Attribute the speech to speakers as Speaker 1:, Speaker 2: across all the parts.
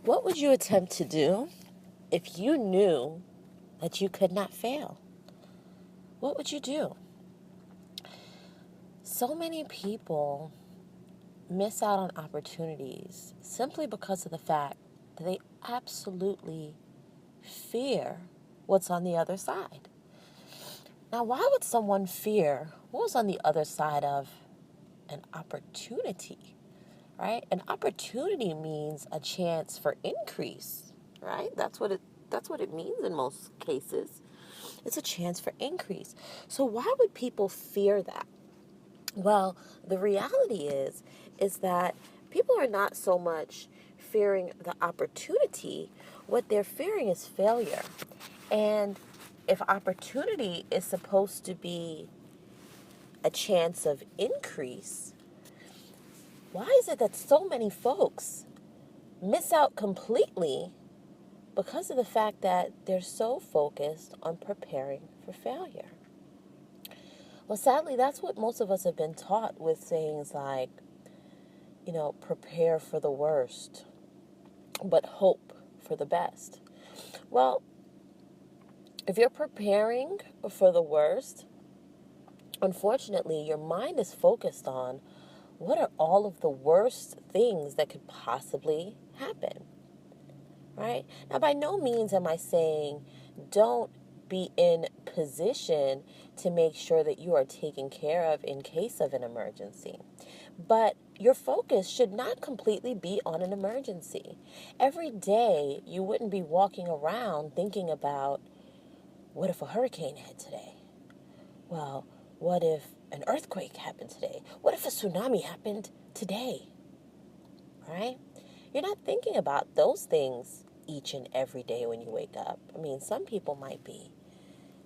Speaker 1: What would you attempt to do if you knew that you could not fail? What would you do? So many people miss out on opportunities simply because of the fact that they absolutely fear what's on the other side. Now, why would someone fear what was on the other side of an opportunity, right? An opportunity means a chance for increase, right? That's what it means in most cases. It's a chance for increase. So why would people fear that? Well, the reality is that people are not so much fearing the opportunity. What they're fearing is failure. And if opportunity is supposed to be a chance of increase, why is it that so many folks miss out completely because of the fact that they're so focused on preparing for failure? Well, sadly, that's what most of us have been taught with things like, prepare for the worst, but hope for the best. Well, if you're preparing for the worst, unfortunately, your mind is focused on what are all of the worst things that could possibly happen, right? Now, by no means am I saying don't be in position to make sure that you are taken care of in case of an emergency. But your focus should not completely be on an emergency. Every day, you wouldn't be walking around thinking about, what if a hurricane hit today? Well, what if an earthquake happened today? What if a tsunami happened today? Right? You're not thinking about those things each and every day when you wake up. I mean, some people might be.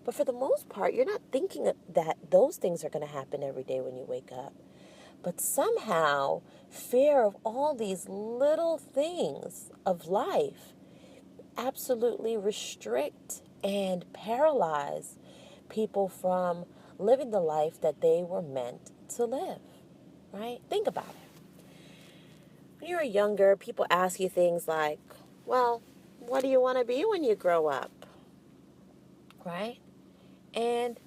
Speaker 1: But for the most part, you're not thinking that those things are going to happen every day when you wake up. But somehow, fear of all these little things of life absolutely restrict and paralyze people from living the life that they were meant to live, right? Think about it. When you were younger, people ask you things like, well, what do you want to be when you grow up, right? And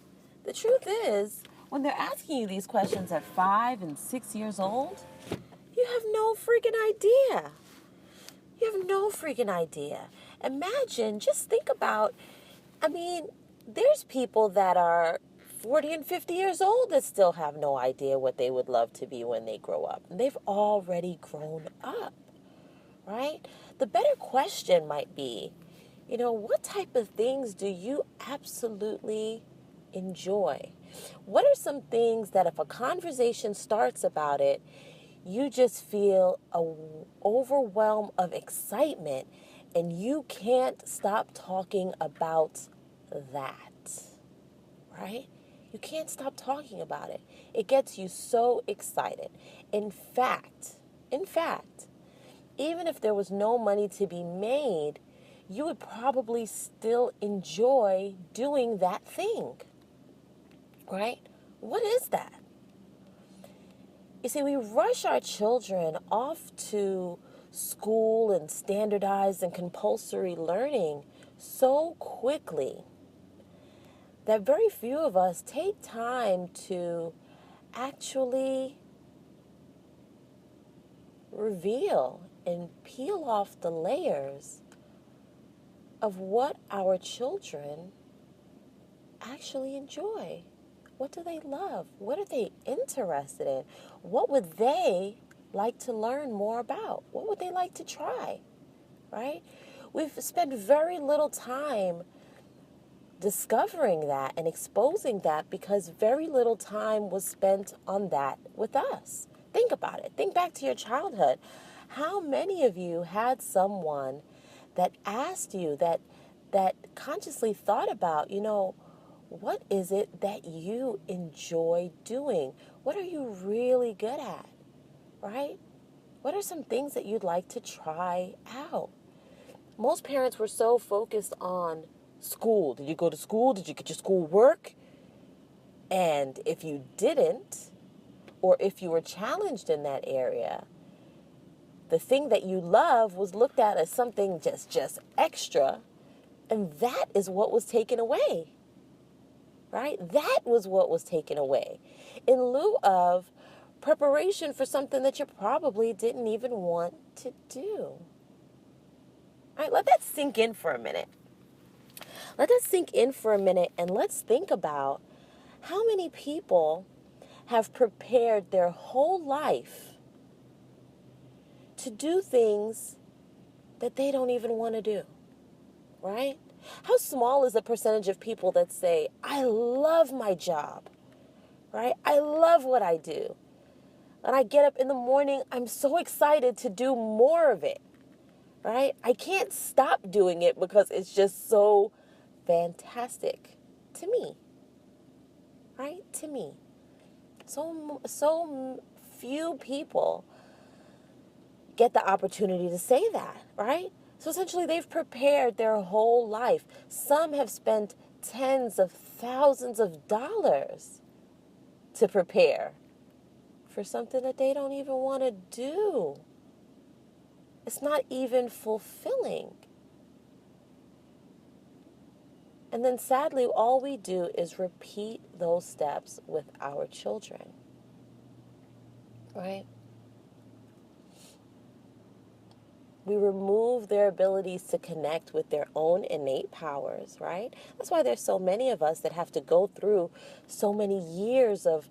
Speaker 1: the truth is, when they're asking you these questions at 5 and 6 years old, you have no freaking idea. You have no freaking idea. Imagine, just think about, I mean, there's people that are 40 and 50 years old that still have no idea what they would love to be when they grow up. And they've already grown up, right? The better question might be, what type of things do you absolutely enjoy? What are some things that if a conversation starts about it, you just feel a overwhelm of excitement and you can't stop talking about that, right? You can't stop talking about it. It gets you so excited. In fact, even if there was no money to be made, you would probably still enjoy doing that thing, right? What is that? You see, we rush our children off to school and standardized and compulsory learning so quickly that very few of us take time to actually reveal and peel off the layers of what our children actually enjoy. What do they love? What are they interested in? What would they like to learn more about? What would they like to try? Right? We've spent very little time discovering that and exposing that because very little time was spent on that with us. Think about it. Think back to your childhood. How many of you had someone that asked you, that consciously thought about, what is it that you enjoy doing? What are you really good at? Right? What are some things that you'd like to try out? Most parents were so focused on school. Did you go to school? Did you get your school work? And if you didn't, or if you were challenged in that area, The thing that you love was looked at as something just extra, and that is what was taken away, right? That was what was taken away in lieu of preparation for something that you probably didn't even want to do. All right, let that sink in for a minute. Let that sink in for a minute, and let's think about how many people have prepared their whole life to do things that they don't even want to do, right? How small is the percentage of people that say, I love my job, right? I love what I do. And I get up in the morning, I'm so excited to do more of it, right? I can't stop doing it because it's just so fantastic to me, right? To me. So few people get the opportunity to say that, right? So essentially they've prepared their whole life. Some have spent tens of thousands of dollars to prepare for something that they don't even want to do. It's not even fulfilling. And then sadly, all we do is repeat those steps with our children, right? We remove their abilities to connect with their own innate powers, right? That's why there's so many of us that have to go through so many years of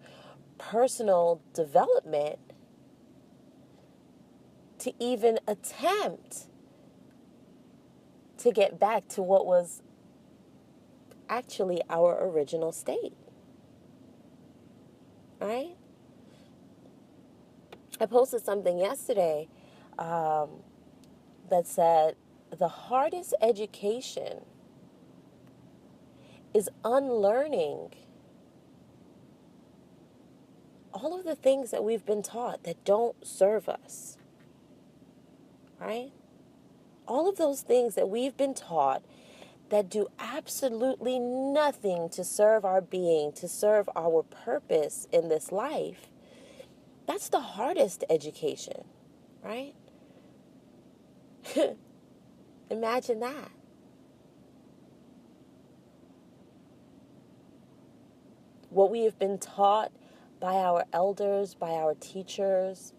Speaker 1: personal development to even attempt to get back to what was actually our original state, right? I posted something yesterday that said the hardest education is unlearning all of the things that we've been taught that don't serve us, right? All of those things that we've been taught that do absolutely nothing to serve our being, to serve our purpose in this life, that's the hardest education, right? Imagine that. What we have been taught by our elders, by our teachers,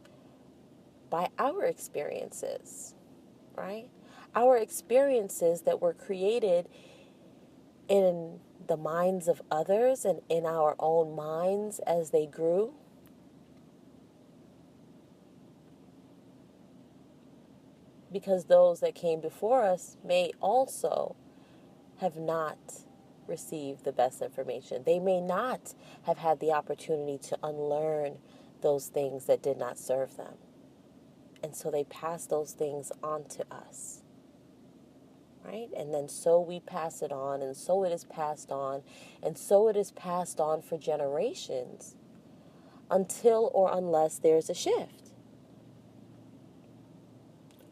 Speaker 1: by our experiences, right? Our experiences that were created in the minds of others and in our own minds as they grew. Because those that came before us may also have not received the best information. They may not have had the opportunity to unlearn those things that did not serve them. And so they pass those things on to us, right? And then so we pass it on, and so it is passed on, and so it is passed on for generations until or unless there's a shift.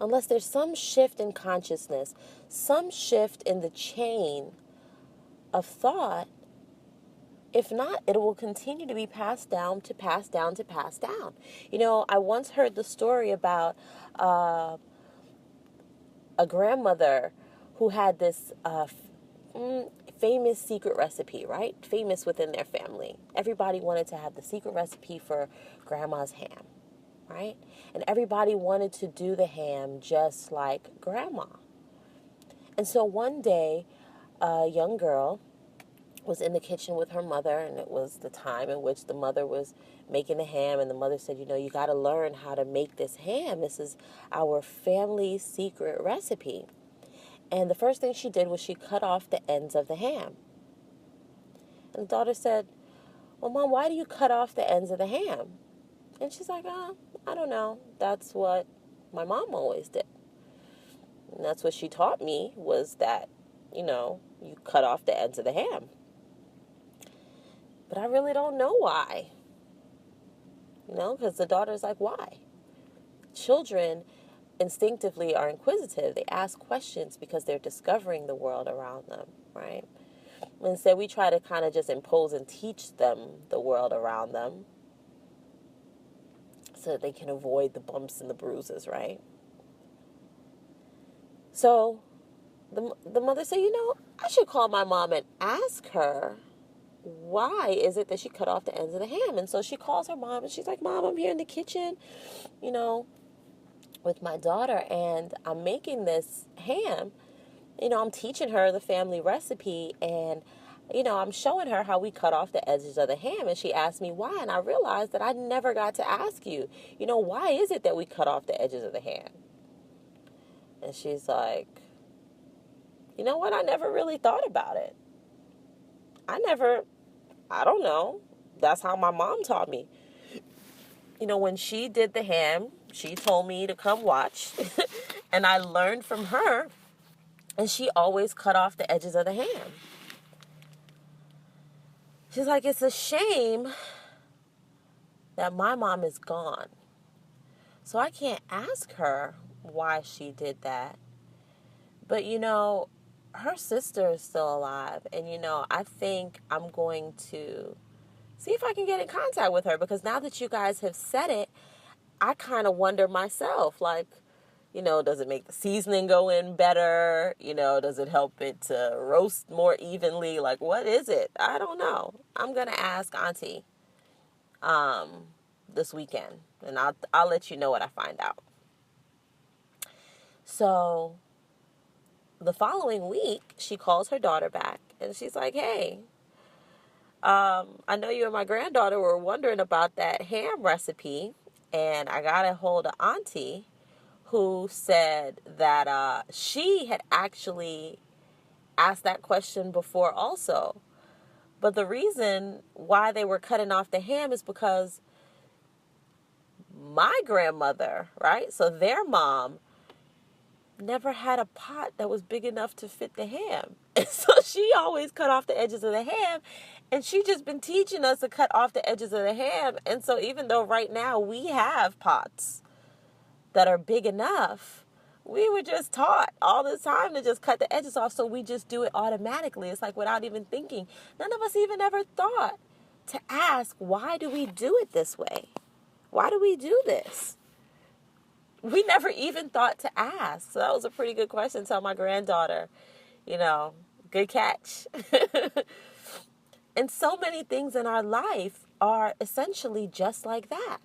Speaker 1: Unless there's some shift in consciousness, some shift in the chain of thought. If not, it will continue to be passed down to pass down to pass down. You know, I once heard the story about a grandmother who had this famous secret recipe, right? Famous within their family. Everybody wanted to have the secret recipe for grandma's ham, right? And everybody wanted to do the ham just like grandma. And so one day, a young girl was in the kitchen with her mother, and it was the time in which the mother was making the ham, and the mother said, you know, you got to learn how to make this ham. This is our family secret recipe. And the first thing she did was she cut off the ends of the ham. And the daughter said, well, Mom, why do you cut off the ends of the ham? And she's like, I don't know. That's what my mom always did. And that's what she taught me, was that, you know, you cut off the ends of the ham. But I really don't know why. You know, because the daughter's like, why? Children instinctively are inquisitive. They ask questions because they're discovering the world around them, right? Instead, we try to kind of just impose and teach them the world around them. so that they can avoid the bumps and the bruises, right? So the mother said, I should call my mom and ask her why is it that she cut off the ends of the ham. And so she calls her mom and she's like, Mom, I'm here in the kitchen, you know, with my daughter, and I'm making this ham. I'm teaching her the family recipe, and I'm showing her how we cut off the edges of the ham. And she asked me why, and I realized that I never got to ask you, why is it that we cut off the edges of the ham? And she's like, you know what? I never really thought about it. I don't know. That's how my mom taught me. When she did the ham, she told me to come watch. And I learned from her. And she always cut off the edges of the ham. She's like, it's a shame that my mom is gone. So I can't ask her why she did that. But, her sister is still alive. And, I think I'm going to see if I can get in contact with her. Because now that you guys have said it, I kind of wonder myself, like, does it make the seasoning go in better? Does it help it to roast more evenly? Like, what is it? I don't know. I'm going to ask Auntie this weekend, and I'll let you know what I find out. So the following week, she calls her daughter back, and she's like, hey, I know you and my granddaughter were wondering about that ham recipe, and I got a hold of Auntie, who said that she had actually asked that question before also. But the reason why they were cutting off the ham is because my grandmother, right? So their mom never had a pot that was big enough to fit the ham. And so she always cut off the edges of the ham. And she just been teaching us to cut off the edges of the ham. And so even though right now we have pots that are big enough, we were just taught all the time to just cut the edges off, so we just do it automatically. It's like without even thinking. None of us even ever thought to ask, why do we do it this way? Why do we do this? We never even thought to ask. So that was a pretty good question. Tell my granddaughter, good catch. And so many things in our life are essentially just like that.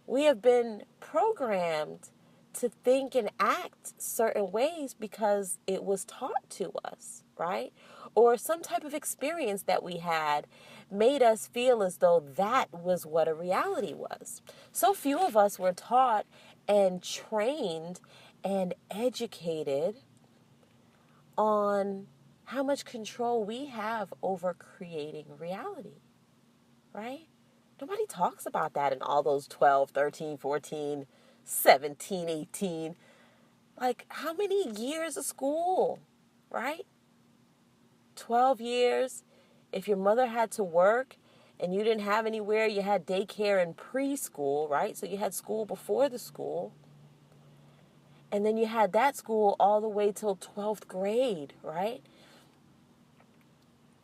Speaker 1: We have been programmed to think and act certain ways because it was taught to us, right? Or some type of experience that we had made us feel as though that was what a reality was. So few of us were taught and trained and educated on how much control we have over creating reality, right? Nobody talks about that in all those 12, 13, 14, 17, 18. Like, how many years of school, right? 12 years. If your mother had to work and you didn't have anywhere, you had daycare and preschool, right? So you had school before the school. And then you had that school all the way till 12th grade, right?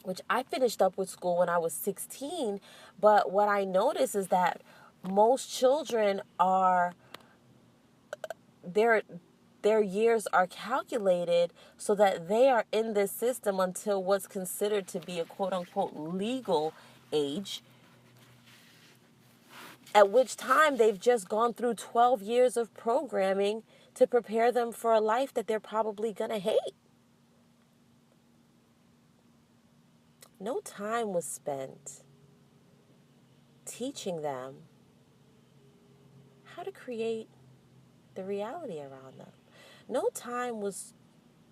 Speaker 1: Which I finished up with school when I was 16. But what I notice is that most children are, their years are calculated so that they are in this system until what's considered to be a quote-unquote legal age, at which time they've just gone through 12 years of programming to prepare them for a life that they're probably going to hate. No time was spent teaching them how to create the reality around them. No time was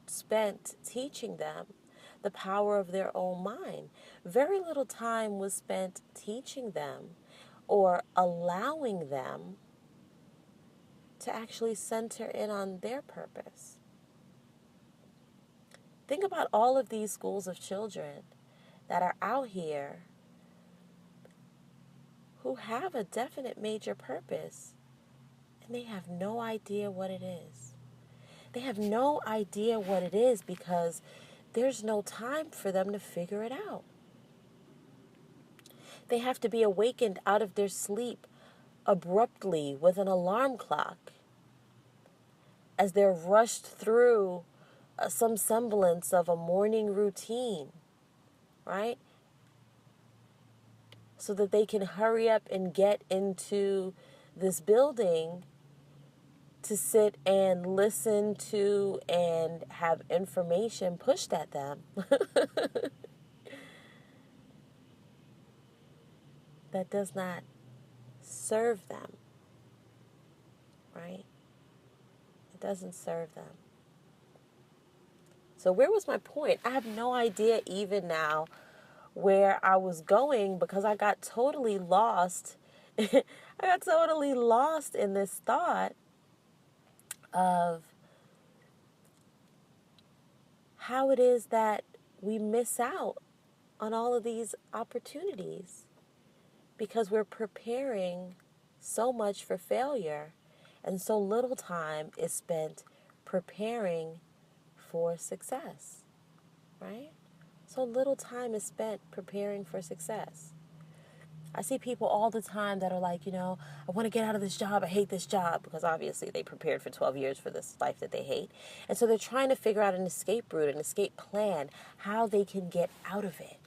Speaker 1: spent teaching them the power of their own mind. Very little time was spent teaching them or allowing them to actually center in on their purpose. Think about all of these schools of children that are out here who have a definite major purpose, and they have no idea what it is. They have no idea what it is because there's no time for them to figure it out. They have to be awakened out of their sleep abruptly with an alarm clock as they're rushed through some semblance of a morning routine, right? So that they can hurry up and get into this building to sit and listen to and have information pushed at them that does not serve them, right? It doesn't serve them. So where was my point? I have no idea even now where I was going because I got totally lost. I got totally lost in this thought of how it is that we miss out on all of these opportunities because we're preparing so much for failure and so little time is spent preparing for success, right? So little time is spent preparing for success. I see people all the time that are like, I want to get out of this job. I hate this job because obviously they prepared for 12 years for this life that they hate. And so they're trying to figure out an escape route, an escape plan, how they can get out of it,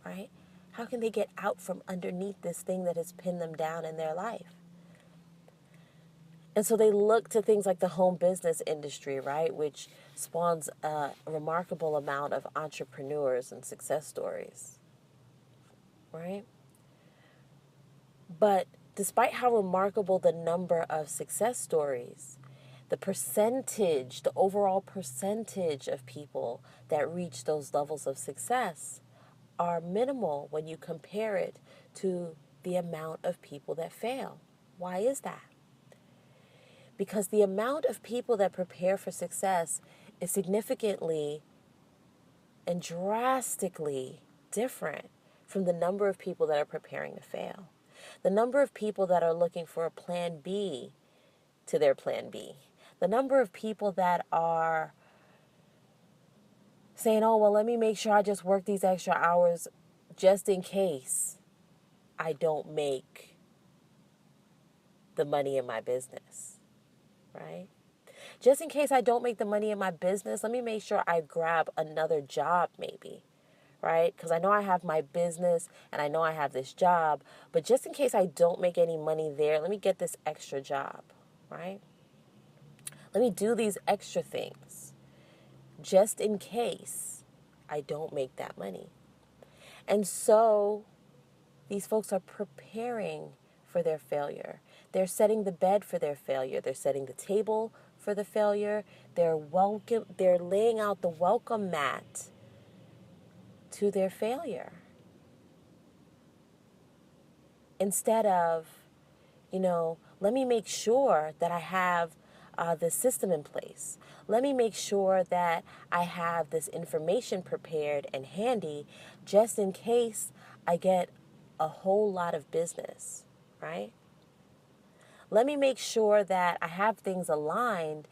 Speaker 1: right? How can they get out from underneath this thing that has pinned them down in their life? And so they look to things like the home business industry, right, which spawns a remarkable amount of entrepreneurs and success stories, right? But despite how remarkable the number of success stories, the overall percentage of people that reach those levels of success are minimal when you compare it to the amount of people that fail. Why is that? Because the amount of people that prepare for success is significantly and drastically different from the number of people that are preparing to fail. The number of people that are looking for a plan B to their plan B. The number of people that are saying, oh, well, let me make sure I just work these extra hours just in case I don't make the money in my business, right? Just in case I don't make the money in my business, let me make sure I grab another job maybe, right? Because I know I have my business and I know I have this job, but just in case I don't make any money there, let me get this extra job, right? Let me do these extra things just in case I don't make that money. And so these folks are preparing for their failure. They're setting the bed for their failure. They're setting the table for the failure. They're laying out the welcome mat to their failure. Instead of, let me make sure that I have the system in place. Let me make sure that I have this information prepared and handy just in case I get a whole lot of business, right? Let me make sure that I have things aligned,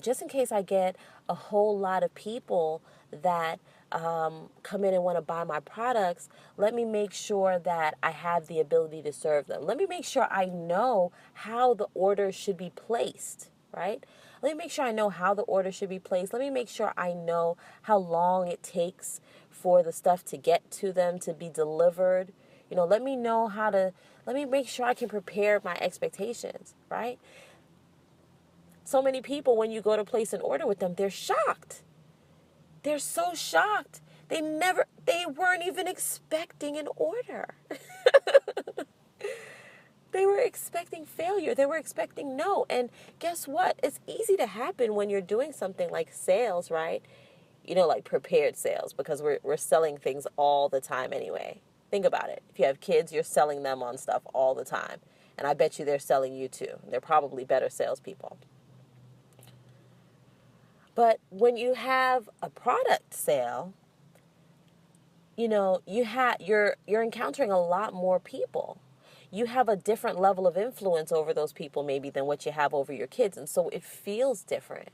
Speaker 1: just in case I get a whole lot of people that come in and want to buy my products. Let me make sure that I have the ability to serve them. Let me make sure I know how the order should be placed, right? Let me make sure I know how the order should be placed. Let me make sure I know how long it takes for the stuff to get to them, to be delivered. Let me make sure I can prepare my expectations, right? So many people, when you go to place an order with them, they're shocked. They're so shocked. They weren't even expecting an order. They were expecting failure. They were expecting no. And guess what? It's easy to happen when you're doing something like sales, right? Like prepared sales, because we're selling things all the time anyway. Think about it. If you have kids, you're selling them on stuff all the time. And I bet you they're selling you too. They're probably better salespeople. But when you have a product sale, you're encountering a lot more people. You have a different level of influence over those people maybe than what you have over your kids. And so it feels different.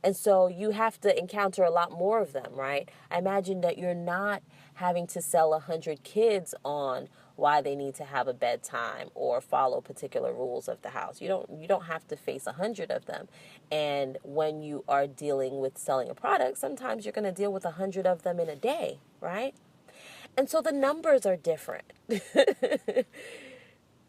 Speaker 1: And so you have to encounter a lot more of them, right? I imagine that you're not having to sell 100 kids on why they need to have a bedtime or follow particular rules of the house. You don't have to face 100 of them. And when you are dealing with selling a product, sometimes you're going to deal with 100 of them in a day, right? And so the numbers are different. The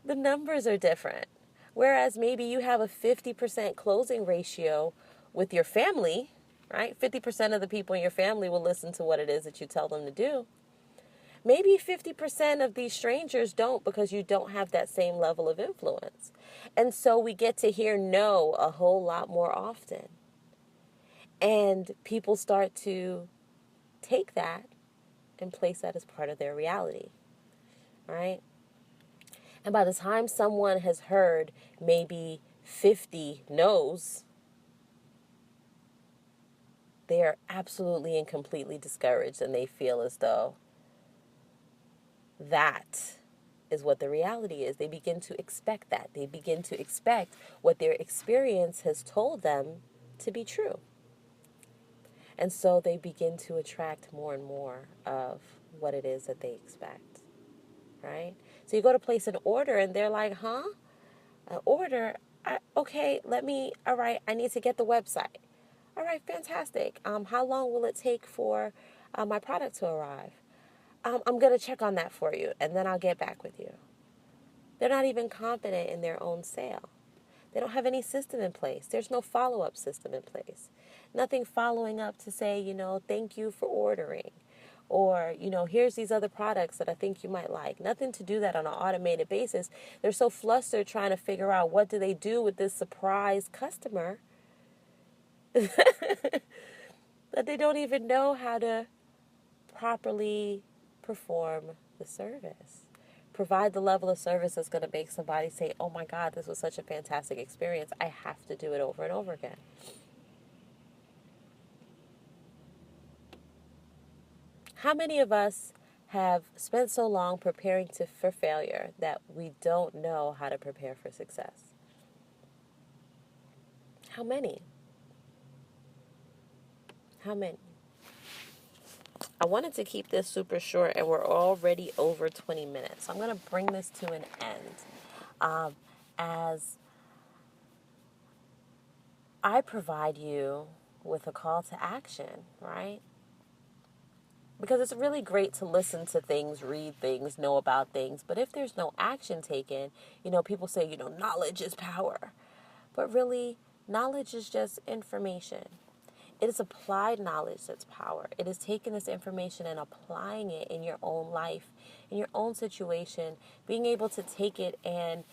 Speaker 1: numbers are different. Whereas maybe you have a 50% closing ratio with your family, right? 50% of the people in your family will listen to what it is that you tell them to do. Maybe 50% of these strangers don't, because you don't have that same level of influence. And so we get to hear no a whole lot more often. And people start to take that and place that as part of their reality, right? And by the time someone has heard maybe 50 no's, they are absolutely and completely discouraged, and they feel as though that is what the reality is. They begin to expect that. They begin to expect what their experience has told them to be true. And so they begin to attract more and more of what it is that they expect, right? So you go to place an order and they're like, huh? An order? Okay, all right, I need to get the website. All right, fantastic. How long will it take for my product to arrive? I'm going to check on that for you, and then I'll get back with you. They're not even confident in their own sale. They don't have any system in place. There's no follow-up system in place. Nothing following up to say, thank you for ordering. Or, here's these other products that I think you might like. Nothing to do that on an automated basis. They're so flustered trying to figure out what do they do with this surprise customer that they don't even know how to properly perform the service. Provide the level of service that's going to make somebody say, oh my God, this was such a fantastic experience. I have to do it over and over again. How many of us have spent so long preparing for failure that we don't know how to prepare for success? How many? How many? I wanted to keep this super short, and we're already over 20 minutes. So I'm going to bring this to an end. As I provide you with a call to action, right? Because it's really great to listen to things, read things, know about things. But if there's no action taken, people say, knowledge is power. But really, knowledge is just information. It is applied knowledge that's power. It is taking this information and applying it in your own life, in your own situation, being able to take it and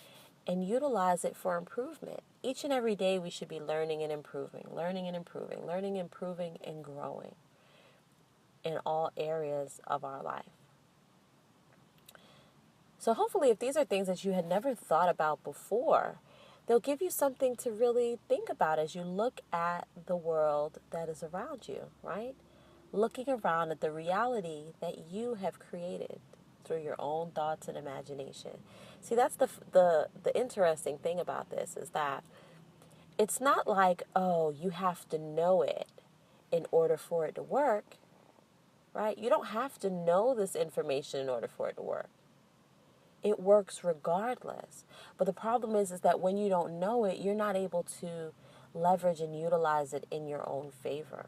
Speaker 1: utilize it for improvement. Each and every day we should be learning and improving, learning and improving, learning, improving, and growing in all areas of our life. So hopefully, if these are things that you had never thought about before, they'll give you something to really think about as you look at the world that is around you, right? Looking around at the reality that you have created through your own thoughts and imagination. See, that's the interesting thing about this, is that it's not like, oh, you have to know it in order for it to work, right? You don't have to know this information in order for it to work. It works regardless. But the problem is that when you don't know it, you're not able to leverage and utilize it in your own favor,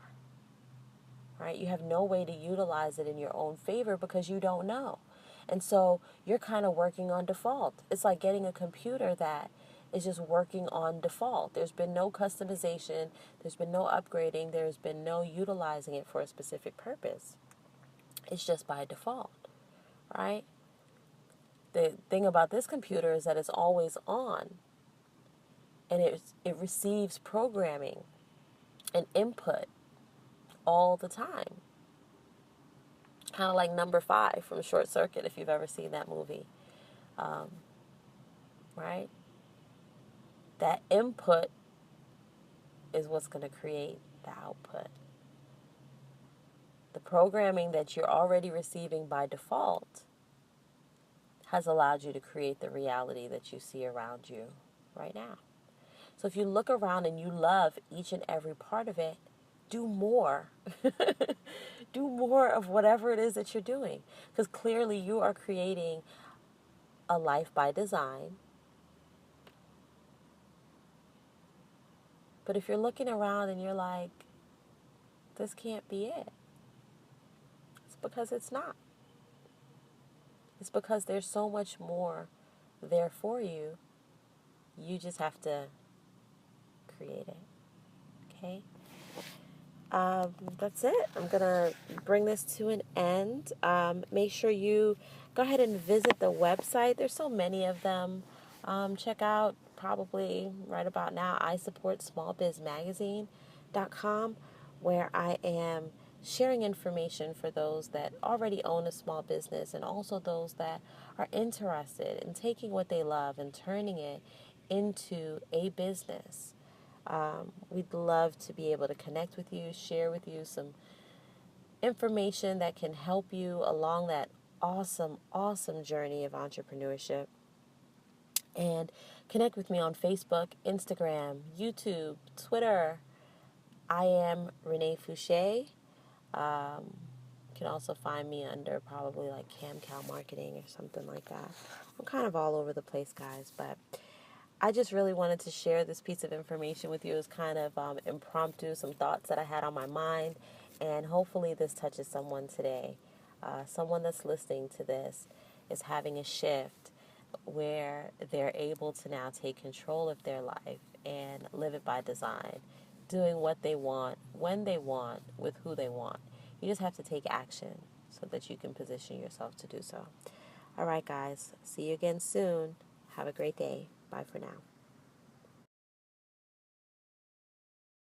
Speaker 1: right? You have no way to utilize it in your own favor because you don't know. And so you're kind of working on default. It's like getting a computer that is just working on default. There's been no customization. There's been no upgrading. There's been no utilizing it for a specific purpose. It's just by default, right? The thing about this computer is that it's always on, and it receives programming and input all the time. Kind of like Number 5 from Short Circuit, if you've ever seen that movie, right? That input is what's going to create the output. The programming that you're already receiving by default has allowed you to create the reality that you see around you right now. So if you look around and you love each and every part of it, do more. Do more of whatever it is that you're doing. Because clearly you are creating a life by design. But if you're looking around and you're like, this can't be it, it's because it's not. It's because there's so much more there for you. You just have to create it. Okay? That's it. I'm going to bring this to an end. Make sure you go ahead and visit the website. There's so many of them. Check out probably right about now isupportsmallbizmagazine.com, where I am sharing information for those that already own a small business and also those that are interested in taking what they love and turning it into a business. We'd love to be able to connect with you, share with you some information that can help you along that awesome, awesome journey of entrepreneurship. And connect with me on Facebook, Instagram, YouTube, Twitter. I am Renee Fouché. You can also find me under probably like CamCal Marketing or something like that. I'm kind of all over the place, guys, but I just really wanted to share this piece of information with you as kind of impromptu, some thoughts that I had on my mind, and hopefully this touches someone today. Someone that's listening to this is having a shift where they're able to now take control of their life and live it by design, doing what they want, when they want, with who they want. You just have to take action so that you can position yourself to do so. All right, guys. See you again soon. Have a great day. Bye for now.